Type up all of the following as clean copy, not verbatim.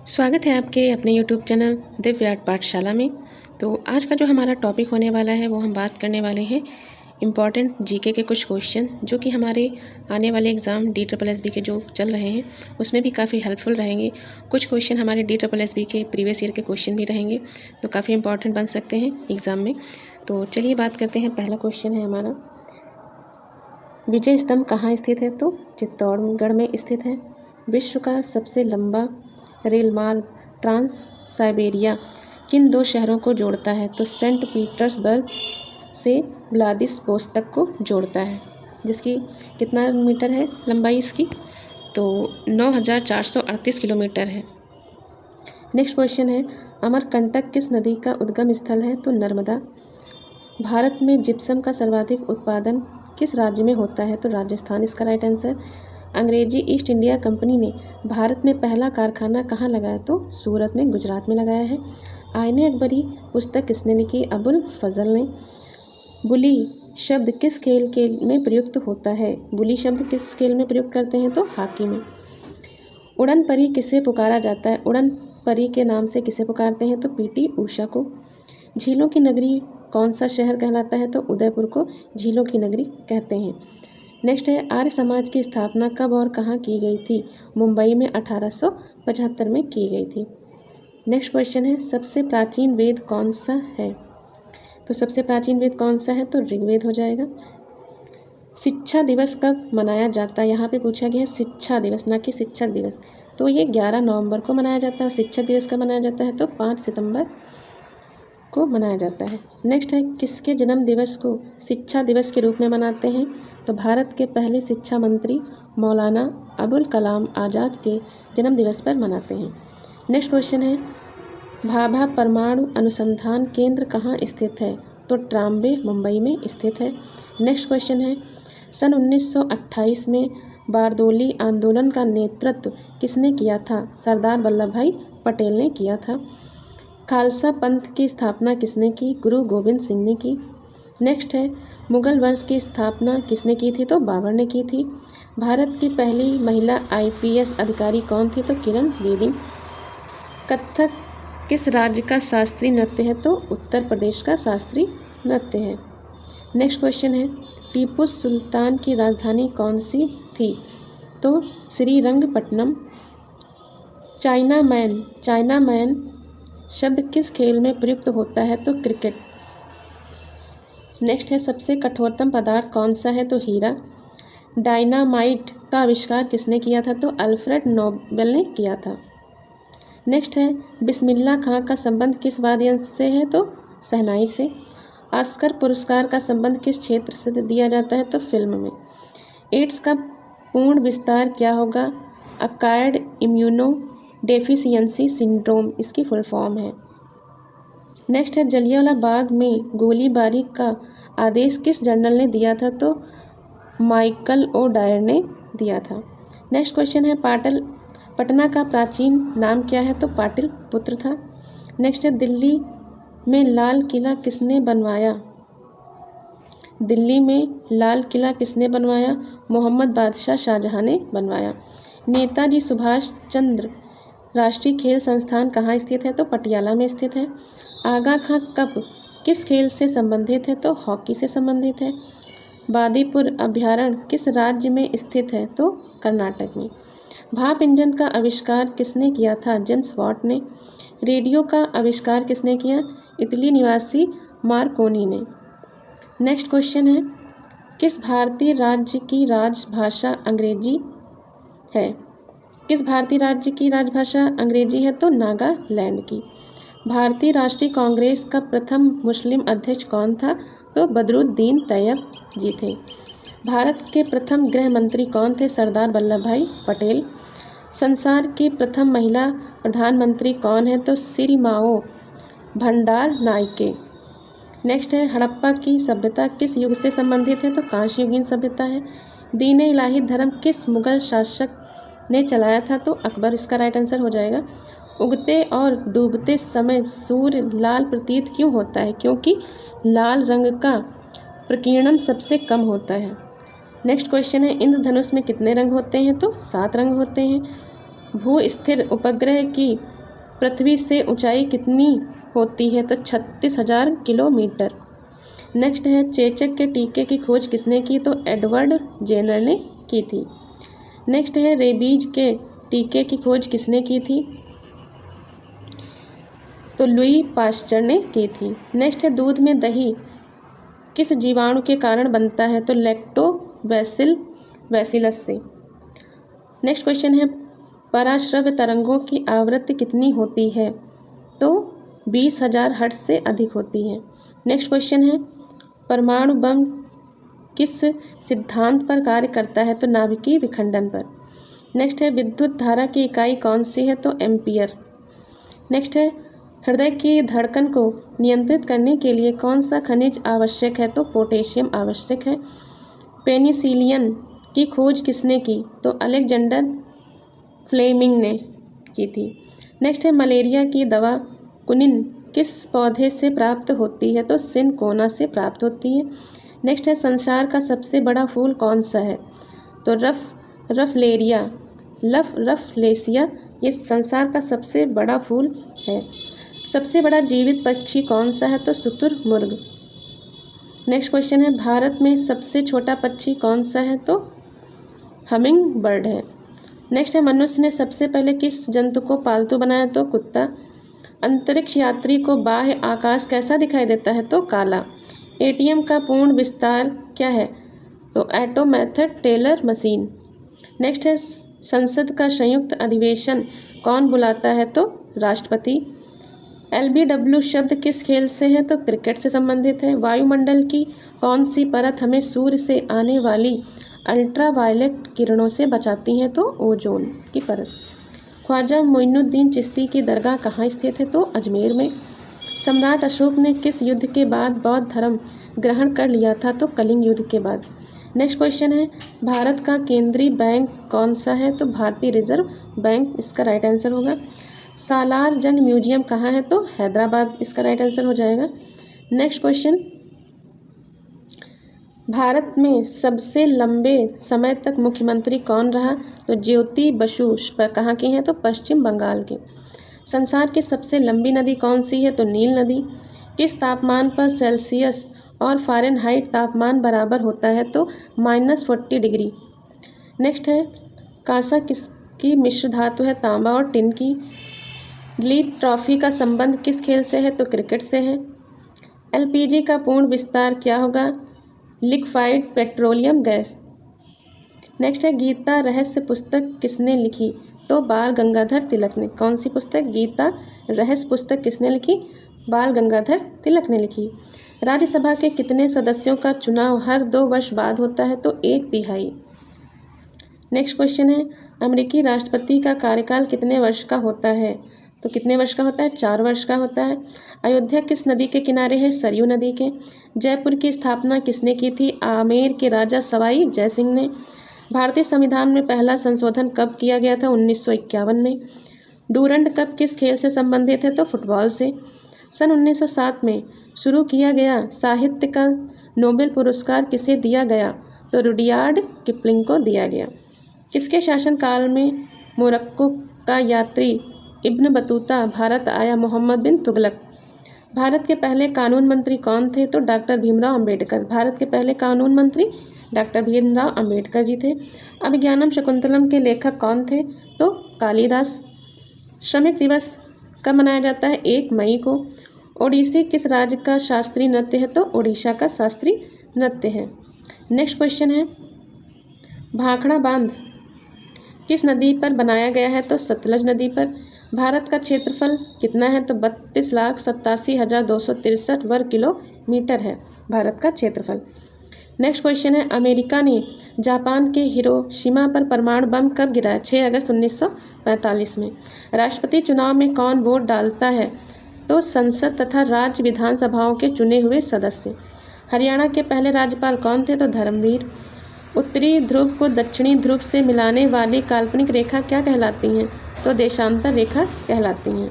स्वागत है आपके अपने YouTube चैनल दिव्य आर्ट पाठशाला में। तो आज का जो हमारा टॉपिक होने वाला है वो हम बात करने वाले हैं इम्पॉर्टेंट जीके के कुछ क्वेश्चन जो कि हमारे आने वाले एग्ज़ाम DSSB के जो चल रहे हैं उसमें भी काफ़ी हेल्पफुल रहेंगे। कुछ क्वेश्चन हमारे DSSB के प्रीवियस ईयर के क्वेश्चन भी रहेंगे तो काफ़ी इंपॉर्टेंट बन सकते हैं एग्ज़ाम में। तो चलिए बात करते हैं। पहला क्वेश्चन है हमारा, विजय स्तंभ कहाँ स्थित है? तो चित्तौड़गढ़ में स्थित है। विश्व का सबसे लंबा रेल मार्ग ट्रांस साइबेरिया किन दो शहरों को जोड़ता है? तो सेंट पीटर्सबर्ग से व्लादिवोस्तोक को जोड़ता है, जिसकी कितना मीटर है लंबाई इसकी? तो 9438 किलोमीटर है। नेक्स्ट क्वेश्चन है, अमरकंटक किस नदी का उद्गम स्थल है? तो नर्मदा। भारत में जिप्सम का सर्वाधिक उत्पादन किस राज्य में होता है? तो राजस्थान इसका राइट आंसर। अंग्रेजी ईस्ट इंडिया कंपनी ने भारत में पहला कारखाना कहाँ लगाया? तो सूरत में, गुजरात में लगाया है। आईने अकबरी पुस्तक किसने लिखी? अबुल फजल ने। बुली शब्द किस खेल के में प्रयुक्त होता है? बुली शब्द किस खेल में प्रयुक्त करते हैं? तो हॉकी में। उड़न परी किसे पुकारा जाता है? उड़न परी के नाम से किसे पुकारते हैं? तो पीटी ऊषा को। झीलों की नगरी कौन सा शहर कहलाता है? तो उदयपुर को झीलों की नगरी कहते हैं। नेक्स्ट है, आर्य समाज की स्थापना कब और कहाँ की गई थी? मुंबई में 1875 में की गई थी। नेक्स्ट क्वेश्चन है, सबसे प्राचीन वेद कौन सा है? तो सबसे प्राचीन वेद कौन सा है? तो ऋग्वेद हो जाएगा। शिक्षा दिवस कब मनाया जाता है? यहाँ पे पूछा गया है शिक्षा दिवस, ना कि शिक्षक दिवस। तो ये 11 नवंबर को मनाया जाता है। और शिक्षक दिवस कब मनाया जाता है? तो 5 सितंबर को मनाया जाता है। नेक्स्ट है, किसके जन्म दिवस को शिक्षा दिवस के रूप में मनाते हैं? तो भारत के पहले शिक्षा मंत्री मौलाना अबुल कलाम आज़ाद के जन्म दिवस पर मनाते हैं। नेक्स्ट क्वेश्चन है, भाभा परमाणु अनुसंधान केंद्र कहाँ स्थित है? तो ट्राम्बे मुंबई में स्थित है। नेक्स्ट क्वेश्चन है, सन 1928 में बारदोली आंदोलन का नेतृत्व किसने किया था? सरदार वल्लभ भाई पटेल ने किया था। खालसा पंथ की स्थापना किसने की? गुरु गोविंद सिंह ने की। नेक्स्ट है, मुगल वंश की स्थापना किसने की थी? तो बाबर ने की थी। भारत की पहली महिला IPS अधिकारी कौन थी? तो किरण बेदी। कथक किस राज्य का शास्त्रीय नृत्य है? तो उत्तर प्रदेश का शास्त्रीय नृत्य है। नेक्स्ट क्वेश्चन है, टीपू सुल्तान की राजधानी कौन सी थी? तो श्रीरंगपट्टनम। चाइना मैन शब्द किस खेल में प्रयुक्त होता है? तो क्रिकेट। नेक्स्ट है, सबसे कठोरतम पदार्थ कौन सा है? तो हीरा। डायनामाइट का आविष्कार किसने किया था? तो अल्फ्रेड नोबेल ने किया था। नेक्स्ट है, बिस्मिल्लाह खां का संबंध किस वाद्य यंत्र से है? तो शहनाई से। ऑस्कर पुरस्कार का संबंध किस क्षेत्र से दिया जाता है? तो फिल्म में। एड्स का पूर्ण विस्तार क्या होगा? अक्वायर्ड इम्यूनो डेफिशिएंसी सिंड्रोम इसकी फुल फॉर्म है। नेक्स्ट है, जलियांवाला बाग में गोलीबारी का आदेश किस जनरल ने दिया था? तो माइकल ओ डायर ने दिया था। नेक्स्ट क्वेश्चन है, पटना का प्राचीन नाम क्या है? तो पाटलिपुत्र था। नेक्स्ट है, दिल्ली में लाल किला किसने बनवाया? दिल्ली में लाल किला किसने बनवाया? मोहम्मद बादशाह शाहजहां ने बनवाया। नेताजी सुभाष चंद्र राष्ट्रीय खेल संस्थान कहाँ स्थित है? तो पटियाला में स्थित है। आगा खां कप किस खेल से संबंधित है? तो हॉकी से संबंधित है। बादीपुर अभयारण्य किस राज्य में स्थित है? तो कर्नाटक में। भाप इंजन का आविष्कार किसने किया था? जेम्स वाट ने। रेडियो का आविष्कार किसने किया? इटली निवासी मार्कोनी ने। नेक्स्ट क्वेश्चन है, किस भारतीय राज्य की राजभाषा अंग्रेजी है? किस भारतीय राज्य की राजभाषा अंग्रेजी है? तो नागालैंड की। भारतीय राष्ट्रीय कांग्रेस का प्रथम मुस्लिम अध्यक्ष कौन था? तो बदरुद्दीन तैयब जी थे। भारत के प्रथम गृह मंत्री कौन थे? सरदार वल्लभ भाई पटेल। संसार की प्रथम महिला प्रधानमंत्री कौन है? तो सिरिमाओ भंडार नायके। नेक्स्ट है, हड़प्पा की सभ्यता किस युग से संबंधित है? तो कांस्य युगीन सभ्यता है। दीन इलाही धर्म किस मुगल शासक ने चलाया था? तो अकबर इसका राइट आंसर हो जाएगा। उगते और डूबते समय सूर्य लाल प्रतीत क्यों होता है? क्योंकि लाल रंग का प्रकीर्णन सबसे कम होता है। नेक्स्ट क्वेश्चन है, इंद्रधनुष में कितने रंग होते हैं? तो 7 रंग होते हैं। भू स्थिर उपग्रह की पृथ्वी से ऊंचाई कितनी होती है? तो 36,000 किलोमीटर। नेक्स्ट है चेचक के टीके की खोज किसने की? तो एडवर्ड जेनर ने की थी। नेक्स्ट है रेबीज के टीके की खोज किसने की थी? तो लुई पाश्चर ने की थी। नेक्स्ट है दूध में दही किस जीवाणु के कारण बनता है? तो लैक्टोबैसिलस से। नेक्स्ट क्वेश्चन है पराश्रव्य तरंगों की आवृत्ति कितनी होती है? तो 20,000 हर्ट्ज से अधिक होती है। नेक्स्ट क्वेश्चन है परमाणु बम किस सिद्धांत पर कार्य करता है? तो नाभिकीय विखंडन पर। नेक्स्ट है विद्युत धारा की इकाई कौन सी है? तो एम्पियर। नेक्स्ट है हृदय की धड़कन को नियंत्रित करने के लिए कौन सा खनिज आवश्यक है? तो पोटेशियम आवश्यक है। पेनिसिलियन की खोज किसने की? तो अलेक्जेंडर फ्लेमिंग ने की थी। नेक्स्ट है मलेरिया की दवा कुनिन किस पौधे से प्राप्त होती है? तो सिनकोना से प्राप्त होती है। नेक्स्ट है संसार का सबसे बड़ा फूल कौन सा है? तो रफलेसिया ये संसार का सबसे बड़ा फूल है। सबसे बड़ा जीवित पक्षी कौन सा है? तो शुतुरमुर्ग। नेक्स्ट क्वेश्चन है भारत में सबसे छोटा पक्षी कौन सा है? तो हमिंग बर्ड है। नेक्स्ट है मनुष्य ने सबसे पहले किस जंतु को पालतू बनाया? तो कुत्ता। अंतरिक्ष यात्री को बाह्य आकाश कैसा दिखाई देता है? तो काला। एटीएम का पूर्ण विस्तार क्या है? तो ऑटोमेटेड टेलर मशीन। नेक्स्ट है संसद का संयुक्त अधिवेशन कौन बुलाता है? तो राष्ट्रपति। LBW शब्द किस खेल से है? तो क्रिकेट से संबंधित है। वायुमंडल की कौन सी परत हमें सूर्य से आने वाली अल्ट्रावायलेट किरणों से बचाती है? तो ओजोन की परत। ख्वाजा मोइनुद्दीन चिश्ती की दरगाह कहाँ स्थित है? तो अजमेर में। सम्राट अशोक ने किस युद्ध के बाद बौद्ध धर्म ग्रहण कर लिया था? तो कलिंग युद्ध के बाद। नेक्स्ट क्वेश्चन है भारत का केंद्रीय बैंक कौन सा है? तो भारतीय रिजर्व बैंक इसका राइट आंसर होगा। सालार जंग म्यूजियम कहाँ है? तो हैदराबाद इसका राइट आंसर हो जाएगा। नेक्स्ट क्वेश्चन भारत में सबसे लंबे समय तक मुख्यमंत्री कौन रहा? तो ज्योति बसु कहाँ की हैं? तो पश्चिम बंगाल के। संसार की सबसे लंबी नदी कौन सी है? तो नील नदी। किस तापमान पर सेल्सियस और फ़ारेनहाइट तापमान बराबर होता है? तो -40 डिग्री। नेक्स्ट है कांसा किसकी मिश्र धातु है? तांबा और टिन की। लीप ट्रॉफी का संबंध किस खेल से है? तो क्रिकेट से है। LPG का पूर्ण विस्तार क्या होगा? लिक्वाइड पेट्रोलियम गैस। नेक्स्ट है गीता रहस्य पुस्तक किसने लिखी? तो बाल गंगाधर तिलक ने। कौन सी पुस्तक? गीता रहस्य पुस्तक किसने लिखी? बाल गंगाधर तिलक ने लिखी। राज्यसभा के कितने सदस्यों का चुनाव हर 2 वर्ष बाद होता है? तो 1/3। नेक्स्ट क्वेश्चन है अमेरिकी राष्ट्रपति का कार्यकाल कितने वर्ष का होता है? तो कितने वर्ष का होता है? 4 वर्ष का होता है। अयोध्या किस नदी के किनारे है? सरयू नदी के। जयपुर की स्थापना किसने की थी? आमेर के राजा सवाई जयसिंह ने। भारतीय संविधान में पहला संशोधन कब किया गया था? 1951 में। डूरंड कप किस खेल से संबंधित है? तो फुटबॉल से। सन 1907 में शुरू किया गया साहित्य का नोबेल पुरस्कार किसे दिया गया? तो रुडयार्ड किपलिंग को दिया गया। किसके शासनकाल में मोरक्को का यात्री इब्न बतूता भारत आया? मोहम्मद बिन तुगलक। भारत के पहले कानून मंत्री कौन थे? तो डॉक्टर भीमराव अंबेडकर। भारत के पहले कानून मंत्री डॉक्टर भीमराव अंबेडकर जी थे। अभिज्ञानम शकुंतलम के लेखक कौन थे? तो कालिदास। श्रमिक दिवस कब मनाया जाता है? 1 मई को। ओडिसी किस राज्य का शास्त्रीय नृत्य है? तो उड़ीसा का शास्त्रीय नृत्य है। नेक्स्ट क्वेश्चन है भाखड़ा बांध किस नदी पर बनाया गया है? तो सतलज नदी पर। भारत का क्षेत्रफल कितना है? तो 32,87,263 वर्ग किलोमीटर है भारत का क्षेत्रफल। नेक्स्ट क्वेश्चन है अमेरिका ने जापान के हिरोशिमा पर परमाणु बम कब गिराया? 6 अगस्त 1945 में। राष्ट्रपति चुनाव में कौन वोट डालता है? तो संसद तथा राज्य विधानसभाओं के चुने हुए सदस्य। हरियाणा के पहले राज्यपाल कौन थे? तो धर्मवीर। उत्तरी ध्रुव को दक्षिणी ध्रुव से मिलाने वाली काल्पनिक रेखा क्या कहलाती हैं? तो देशांतर रेखा कहलाती हैं।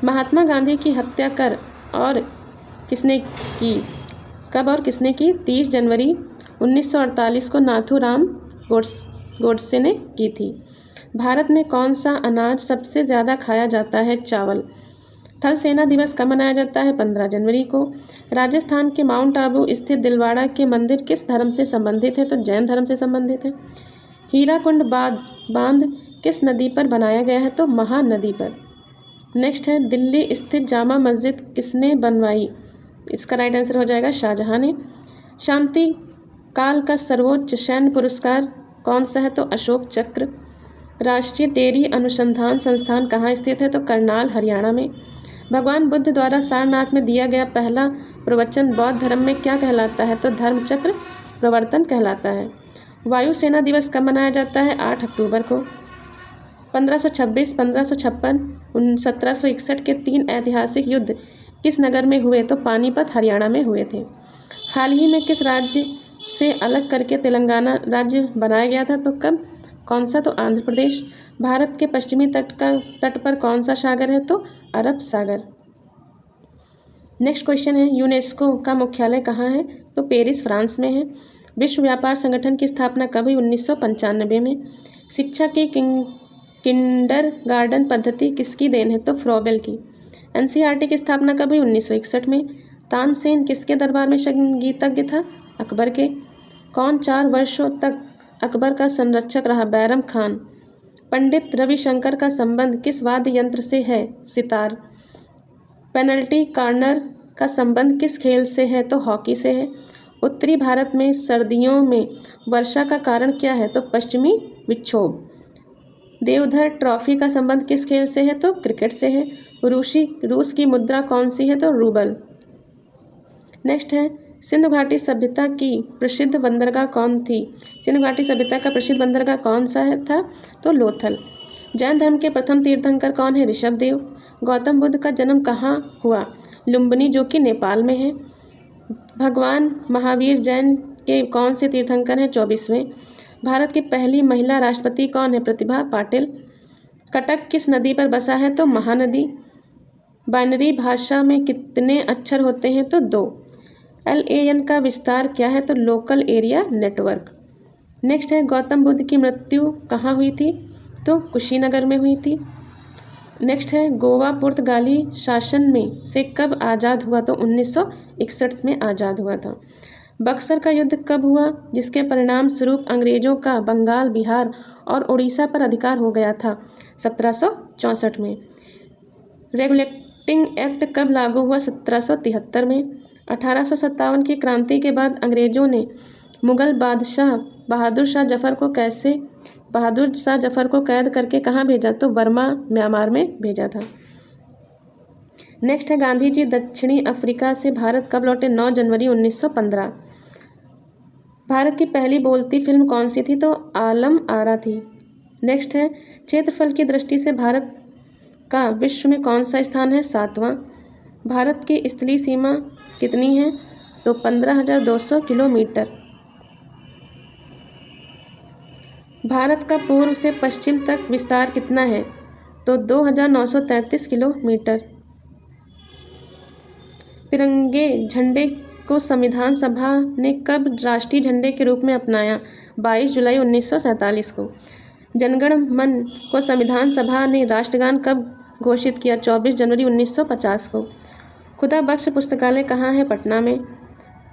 महात्मा गांधी की हत्या कब और किसने की? 30 जनवरी 1948 को नाथूराम गोडसे ने की थी। भारत में कौन सा अनाज सबसे ज़्यादा खाया जाता है? चावल। थल सेना दिवस कब मनाया जाता है? 15 जनवरी को। राजस्थान के माउंट आबू स्थित दिलवाड़ा के मंदिर किस धर्म से संबंधित है? तो जैन धर्म से संबंधित है। हीराकुंड बांध किस नदी पर बनाया गया है? तो महानदी पर। नेक्स्ट है, दिल्ली स्थित जामा मस्जिद किसने बनवाई? इसका राइट आंसर हो जाएगा शाहजहां ने। शांति काल का सर्वोच्च सैन्य पुरस्कार कौन सा है? तो अशोक चक्र। राष्ट्रीय डेयरी अनुसंधान संस्थान कहाँ स्थित है? तो करनाल, हरियाणा में। भगवान बुद्ध द्वारा सारनाथ में दिया गया पहला प्रवचन बौद्ध धर्म में क्या कहलाता है? तो धर्मचक्र प्रवर्तन कहलाता है। वायुसेना दिवस कब मनाया जाता है? 8 अक्टूबर को। 1526, 1556, 1761 के 3 ऐतिहासिक युद्ध किस नगर में हुए? तो पानीपत, हरियाणा में हुए थे। हाल ही में किस राज्य से अलग करके तेलंगाना राज्य बनाया गया था? तो कब, कौन सा? तो आंध्र प्रदेश। भारत के पश्चिमी तट पर कौन सा सागर है? तो अरब सागर। नेक्स्ट क्वेश्चन है, यूनेस्को का मुख्यालय कहाँ है? तो पेरिस, फ्रांस में है। विश्व व्यापार संगठन की स्थापना कब हुई? 1995 में। शिक्षा की किंडरगार्टन पद्धति किसकी देन है? तो फ्रोबेल की। एनसीईआरटी की स्थापना कब हुई? 1961 में। तानसेन किसके दरबार में संगीतज्ञ था? अकबर के। कौन 4 वर्षों तक अकबर का संरक्षक रहा? बैरम खान। पंडित रविशंकर का संबंध किस वाद्य यंत्र से है? सितार। पेनल्टी कॉर्नर का संबंध किस खेल से है? तो हॉकी से है। उत्तरी भारत में सर्दियों में वर्षा का कारण क्या है? तो पश्चिमी विक्षोभ। देवधर ट्रॉफी का संबंध किस खेल से है? तो क्रिकेट से है। रूस की मुद्रा कौन सी है? तो रूबल। नेक्स्ट है, सिंधु घाटी सभ्यता की प्रसिद्ध बंदरगाह कौन थी? सिंधु घाटी सभ्यता का प्रसिद्ध बंदरगाह कौन सा है था? तो लोथल। जैन धर्म के प्रथम तीर्थंकर कौन है? ऋषभदेव। गौतम बुद्ध का जन्म कहाँ हुआ? लुम्बिनी, जो कि नेपाल में है। भगवान महावीर जैन के कौन से तीर्थंकर हैं? 24वें। भारत की पहली महिला राष्ट्रपति कौन है? प्रतिभा पाटिल। कटक किस नदी पर बसा है? तो महानदी। बाइनरी भाषा में कितने अक्षर होते हैं? तो 2। LAN का विस्तार क्या है? तो लोकल एरिया नेटवर्क। नेक्स्ट है, गौतम बुद्ध की मृत्यु कहाँ हुई थी? तो कुशीनगर में हुई थी। नेक्स्ट है, गोवा पुर्तगाली शासन में से कब आज़ाद हुआ? तो 1961 में आज़ाद हुआ था। बक्सर का युद्ध कब हुआ, जिसके परिणाम स्वरूप अंग्रेजों का बंगाल, बिहार और उड़ीसा पर अधिकार हो गया था? 1764 में। रेगुलेटिंग एक्ट कब लागू हुआ? 1773 में। 1857 की क्रांति के बाद अंग्रेजों ने मुगल बादशाह बहादुर शाह जफर को कैद करके कहाँ भेजा? तो बर्मा, म्यांमार में भेजा था। नेक्स्ट है, गांधी जी दक्षिणी अफ्रीका से भारत कब लौटे? 9 जनवरी 1915। भारत की पहली बोलती फिल्म कौन सी थी? तो आलम आरा थी। नेक्स्ट है, क्षेत्रफल की दृष्टि से भारत का विश्व में कौन सा स्थान है? 7वां। भारत की स्थलीय सीमा कितनी है? तो 15,200 किलोमीटर। भारत का पूर्व से पश्चिम तक विस्तार कितना है? तो 2,933 किलोमीटर। तिरंगे झंडे को संविधान सभा ने कब राष्ट्रीय झंडे के रूप में अपनाया? 22 जुलाई 1947 को। जनगण मन को संविधान सभा ने राष्ट्रगान कब घोषित किया? 24 जनवरी 1950 को। खुदा बख्श पुस्तकालय कहाँ है? पटना में।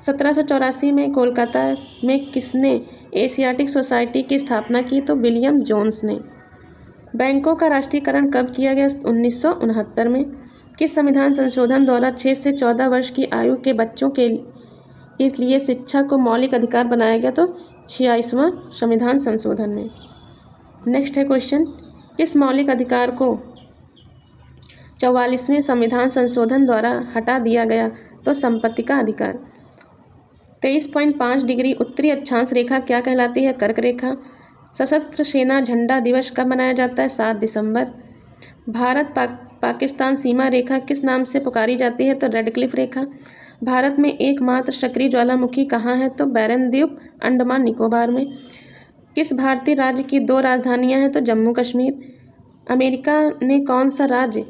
1784 में कोलकाता में किसने एशियाटिक सोसाइटी की स्थापना की? तो विलियम जोन्स ने। बैंकों का राष्ट्रीयकरण कब किया गया? 1969 में। किस संविधान संशोधन द्वारा 6 से 14 वर्ष की आयु के बच्चों के लिए शिक्षा को मौलिक अधिकार बनाया गया? तो 46वां संविधान संशोधन में। नेक्स्ट है क्वेश्चन, किस मौलिक अधिकार को 44वें संविधान संशोधन द्वारा हटा दिया गया? तो संपत्ति का अधिकार। 23.5 डिग्री उत्तरी अक्षांश रेखा क्या कहलाती है? कर्क रेखा। सशस्त्र सेना झंडा दिवस कब मनाया जाता है? 7 दिसंबर। भारत पाकिस्तान सीमा रेखा किस नाम से पुकारी जाती है? तो रेड क्लिफ रेखा। भारत में एकमात्र सक्रिय ज्वालामुखी कहाँ है? तो बैरन द्वीप, अंडमान निकोबार में। किस भारतीय राज्य की 2 राजधानियाँ हैं? तो जम्मू कश्मीर। अमेरिका ने कौन सा राज्य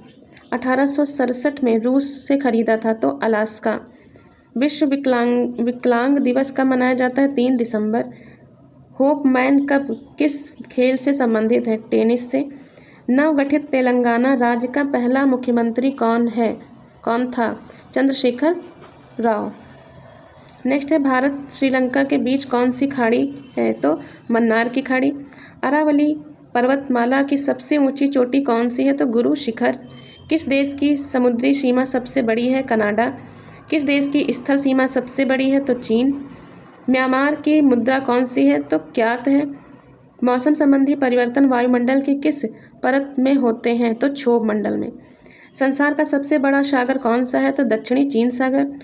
1867 में रूस से खरीदा था? तो अलास्का। विश्व विकलांग दिवस कब मनाया जाता है? 3 दिसंबर। होपमैन कप किस खेल से संबंधित है? टेनिस से। नवगठित तेलंगाना राज्य का पहला मुख्यमंत्री कौन था? चंद्रशेखर राव। नेक्स्ट है, भारत श्रीलंका के बीच कौन सी खाड़ी है? तो मन्नार की खाड़ी। अरावली पर्वतमाला की सबसे ऊंची चोटी कौन सी है? तो गुरु शिखर। किस देश की समुद्री सीमा सबसे बड़ी है? कनाडा। किस देश की स्थल सीमा सबसे बड़ी है? तो चीन। म्यांमार की मुद्रा कौन सी है? तो क्यात है। मौसम संबंधी परिवर्तन वायुमंडल की किस परत में होते हैं? तो क्षोभ मंडल में। संसार का सबसे बड़ा सागर कौन सा है? तो दक्षिणी चीन सागर।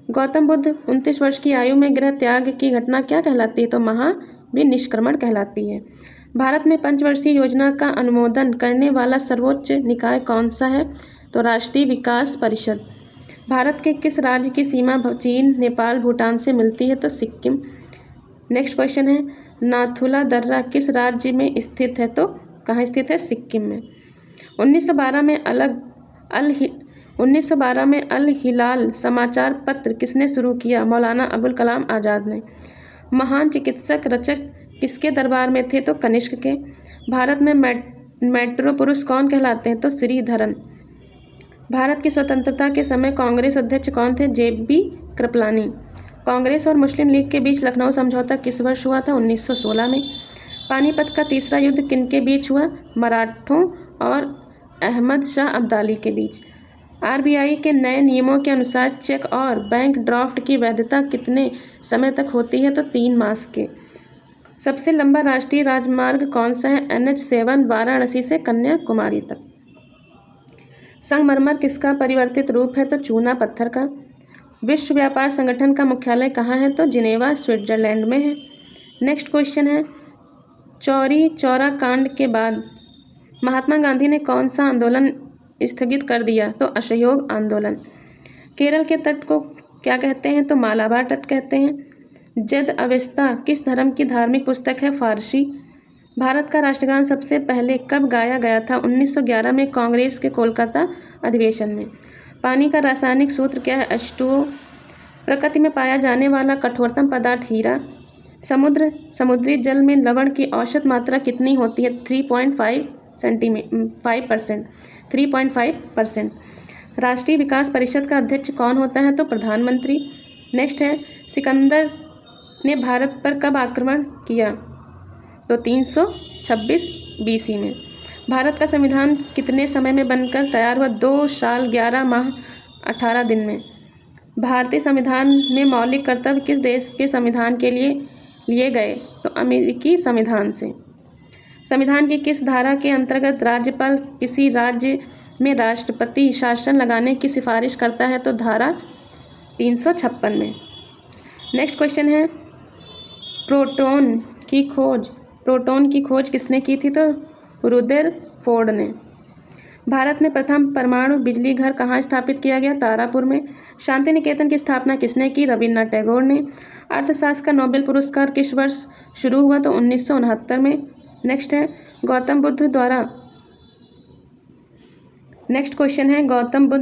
गौतम बुद्ध 29 वर्ष की आयु में गृह त्याग की घटना क्या कहलाती है? तो महाविनिष्क्रमण कहलाती है। भारत में पंचवर्षीय योजना का अनुमोदन करने वाला सर्वोच्च निकाय कौन सा है? तो राष्ट्रीय विकास परिषद। भारत के किस राज्य की सीमा चीन, नेपाल, भूटान से मिलती है? तो सिक्किम। नेक्स्ट क्वेश्चन है, नाथुला दर्रा किस राज्य में स्थित है? तो कहाँ स्थित है? सिक्किम में। 1912 में अल हिलाल समाचार पत्र किसने शुरू किया? मौलाना अबुल कलाम आज़ाद ने। महान चिकित्सक रचक किसके दरबार में थे? तो कनिष्क के। भारत में मेट्रो पुरुष कौन कहलाते हैं? तो श्रीधरन। भारत की स्वतंत्रता के समय कांग्रेस अध्यक्ष कौन थे? JB कृपलानी। कांग्रेस और मुस्लिम लीग के बीच लखनऊ समझौता किस वर्ष हुआ था? 1916 में। पानीपत का तीसरा युद्ध किनके बीच हुआ? मराठों और अहमद शाह अब्दाली के बीच। RBI के नए नियमों के अनुसार चेक और बैंक ड्राफ्ट की वैधता कितने समय तक होती है? तो 3 मास के। सबसे लंबा राष्ट्रीय राजमार्ग कौन सा है? NH7 वाराणसी से कन्याकुमारी तक। संगमरमर किसका परिवर्तित रूप है? तो चूना पत्थर का। विश्व व्यापार संगठन का मुख्यालय कहाँ है? तो जिनेवा स्विट्जरलैंड में है। नेक्स्ट क्वेश्चन है, चौरी चौरा कांड के बाद महात्मा गांधी ने कौन सा आंदोलन स्थगित कर दिया? तो असहयोग आंदोलन। केरल के तट को क्या कहते हैं? तो मालाबार तट कहते हैं। जद अवेस्ता किस धर्म की धार्मिक पुस्तक है? फारसी। भारत का राष्ट्रगान सबसे पहले कब गाया गया था? 1911 में कांग्रेस के कोलकाता अधिवेशन में। पानी का रासायनिक सूत्र क्या है? H2O। प्रकृति में पाया जाने वाला कठोरतम पदार्थ हीरा। समुद्री जल में लवण की औसत मात्रा कितनी होती है? 3.5%। राष्ट्रीय विकास परिषद का अध्यक्ष कौन होता है? तो प्रधानमंत्री। नेक्स्ट है, सिकंदर ने भारत पर कब आक्रमण किया? तो 326 BC में। भारत का संविधान कितने समय में बनकर तैयार हुआ? 2 साल 11 माह 18 दिन में। भारतीय संविधान में मौलिक कर्तव्य किस देश के संविधान के लिए गए? तो अमेरिकी संविधान से। संविधान की किस धारा के अंतर्गत राज्यपाल किसी राज्य में राष्ट्रपति शासन लगाने की सिफारिश करता है? तो धारा 356 में। नेक्स्ट क्वेश्चन है, प्रोटॉन की खोज किसने की थी? तो रुदरफोर्ड ने। भारत में प्रथम परमाणु बिजली घर कहाँ स्थापित किया गया? तारापुर में। शांति निकेतन की स्थापना किसने की? रविन्द्रनाथ टैगोर ने। अर्थशास्त्र का नोबेल पुरस्कार किस वर्ष शुरू हुआ? तो 1969 में। नेक्स्ट है, गौतम बुद्ध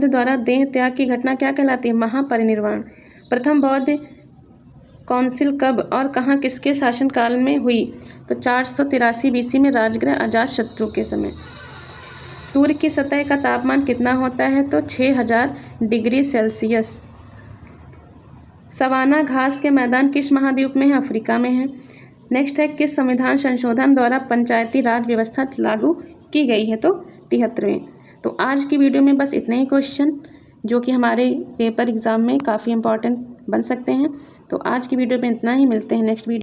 द्वारा देह त्याग की घटना क्या कहलाती है? महापरिनिर्वाण। प्रथम बौद्ध काउंसिल कब और कहाँ किसके शासनकाल में हुई? तो 483 BC में राजगृह अजातशत्रु के समय। सूर्य की सतह का तापमान कितना होता है? तो 6000 डिग्री सेल्सियस। सवाना घास के मैदान किस महाद्वीप में है? अफ्रीका में है। नेक्स्ट है, किस संविधान संशोधन द्वारा पंचायती राज व्यवस्था लागू की गई है? तो 73वें। तो आज की वीडियो में बस इतने ही क्वेश्चन जो कि हमारे पेपर एग्ज़ाम में काफ़ी इंपॉर्टेंट बन सकते हैं। तो आज की वीडियो में इतना ही, मिलते हैं नेक्स्ट वीडियो।